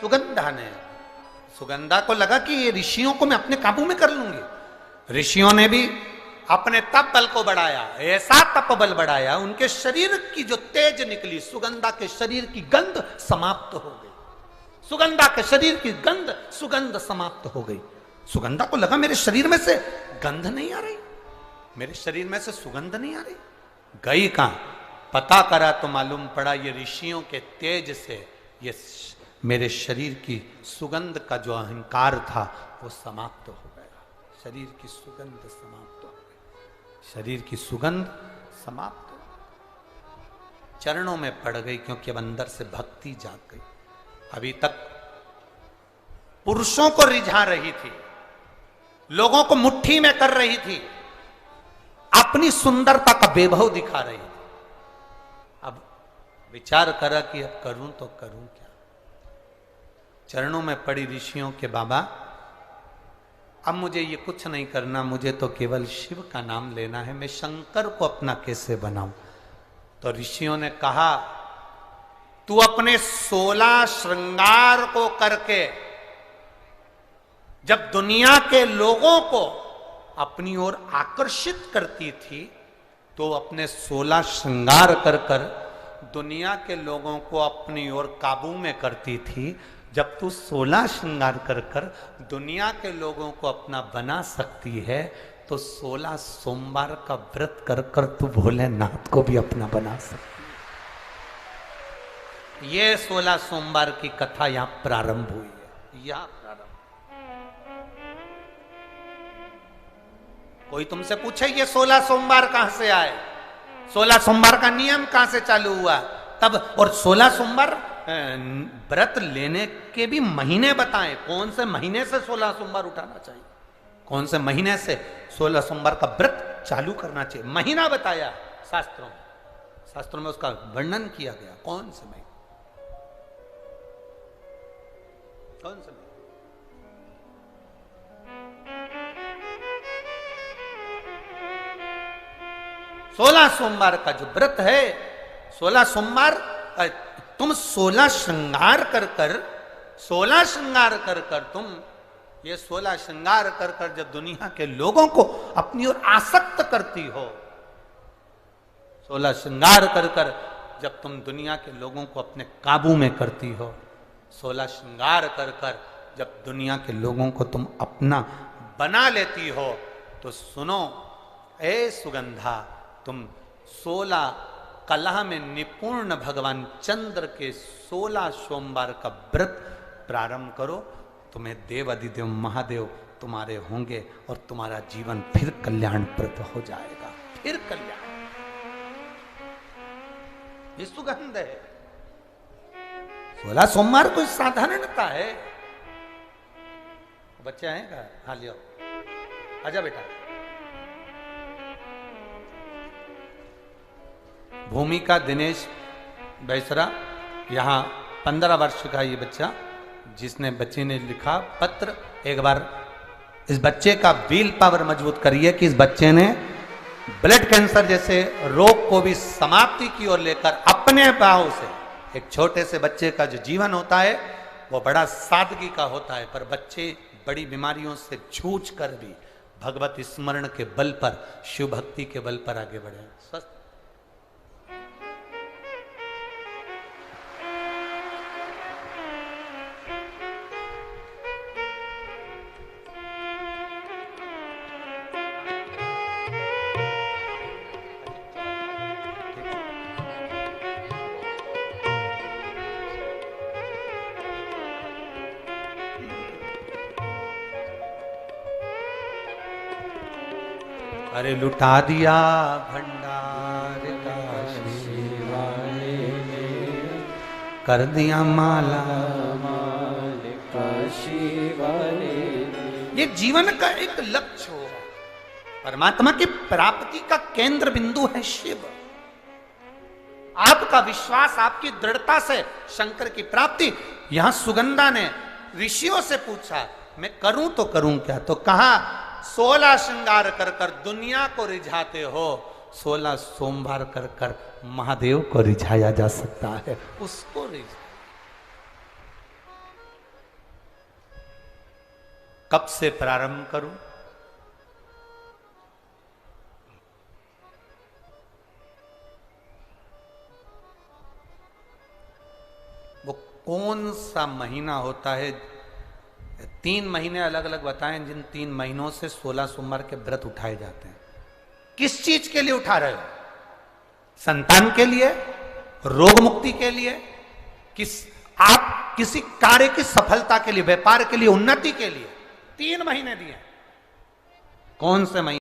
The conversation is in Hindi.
सुगंधा ने, सुगंधा को लगा कि ये ऋषियों को मैं अपने काबू में कर लूंगी। ऋषियों ने भी अपने तप बल को बढ़ाया, ऐसा तप बल बढ़ाया, उनके शरीर की जो तेज निकली, सुगंधा के शरीर की गंध समाप्त हो गई। सुगंधा के शरीर की सुगंध समाप्त हो गई। सुगंधा को लगा मेरे शरीर में से गंध नहीं आ रही, मेरे शरीर में से सुगंध नहीं आ रही। गई कहां, पता करा तो मालूम पड़ा ये ऋषियों के तेज से ये मेरे शरीर की सुगंध का जो अहंकार था वो समाप्त हो गया। शरीर की सुगंध समाप्त हो गई, शरीर की सुगंध समाप्त हो गई। चरणों में पड़ गई, क्योंकि अब अंदर से भक्ति जाग गई। अभी तक पुरुषों को रिझा रही थी, लोगों को मुट्ठी में कर रही थी, अपनी सुंदरता का वैभव दिखा रही थी। अब विचार करा कि अब करूं तो करूं क्या। चरणों में पड़ी ऋषियों के, बाबा अब मुझे ये कुछ नहीं करना, मुझे तो केवल शिव का नाम लेना है, मैं शंकर को अपना कैसे बनाऊं। तो ऋषियों ने कहा तू अपने 16 श्रृंगार को करके जब दुनिया के लोगों को अपनी ओर आकर्षित करती थी, तो अपने 16 श्रृंगार कर कर दुनिया के लोगों को अपनी ओर काबू में करती थी। जब तू 16 श्रृंगार कर कर दुनिया के लोगों को अपना बना सकती है, तो 16 सोमवार का व्रत कर कर तू भोलेनाथ को भी अपना बना सकती है। ये 16 सोमवार की कथा यहां प्रारंभ हुई है, यहां प्रारंभ। कोई तुमसे पूछे ये 16 सोमवार कहां से आए, 16 सोमवार का नियम कहां से चालू हुआ, तब और 16 सोमवार व्रत लेने के भी महीने बताएं, कौन से महीने से 16 सोमवार उठाना चाहिए, कौन से महीने से 16 सोमवार का व्रत चालू करना चाहिए, महीना बताया शास्त्रों में, शास्त्रों में उसका वर्णन किया गया। कौन से महीने, कौन से महीने? 16 सोमवार का जो व्रत है, 16 सोमवार तुम 16 श्रृंगार कर कर 16 श्रृंगार कर कर तुम ये 16 श्रृंगार कर कर जब दुनिया के लोगों को अपनी ओर आसक्त करती हो, 16 श्रृंगार कर कर जब तुम दुनिया के लोगों को अपने काबू में करती हो, 16 श्रृंगार कर कर जब दुनिया के लोगों को तुम अपना बना लेती हो, तो सुनो ए सुगंधा, तुम 16 कला में निपुण भगवान चंद्र के 16 सोमवार का व्रत प्रारंभ करो। तुम्हें देव अधिदेव महादेव तुम्हारे होंगे और तुम्हारा जीवन फिर कल्याणप्रद हो जाएगा, फिर कल्याण। ये सुगंध है। 16 सोमवार कोई साधारणता है। बच्चे आएगा, हाँ लियो, आजा बेटा। भूमिका दिनेश बैसरा, यहाँ 15 वर्ष का ये बच्चा, जिसने बच्चे ने लिखा पत्र। एक बार इस बच्चे का विल पावर मजबूत करिए कि इस बच्चे ने ब्लड कैंसर जैसे रोग को भी समाप्ति की ओर लेकर अपने पांव से, एक छोटे से बच्चे का जो जीवन होता है वो बड़ा सादगी का होता है, पर बच्चे बड़ी बीमारियों से जूझ कर भी भगवत स्मरण के बल पर, शिव भक्ति के बल पर आगे बढ़े। स्वस्थ अरे लुटा दिया भंडार का शिवाले ने, कर दिया माला माल का शिवाले। ये जीवन का एक लक्ष्य हो, परमात्मा की प्राप्ति का केंद्र बिंदु है शिव। आपका विश्वास, आपकी दृढ़ता से शंकर की प्राप्ति। यहां सुगंधा ने ऋषियों से पूछा मैं करूं तो करूं क्या, तो कहा 16 श्रृंगार कर कर दुनिया को रिझाते हो, 16 सोमवार कर कर महादेव को रिझाया जा सकता है, उसको रिझा। कब से प्रारंभ करूं? वो कौन सा महीना होता है? 3 महीने अलग अलग बताएं, जिन 3 महीनों से 16 सोमवार के व्रत उठाए जाते हैं। किस चीज के लिए उठा रहे हो? संतान के लिए, रोग मुक्ति के लिए, आप किसी कार्य की सफलता के लिए, व्यापार के लिए, उन्नति के लिए 3 महीने दिए। कौन से महीने?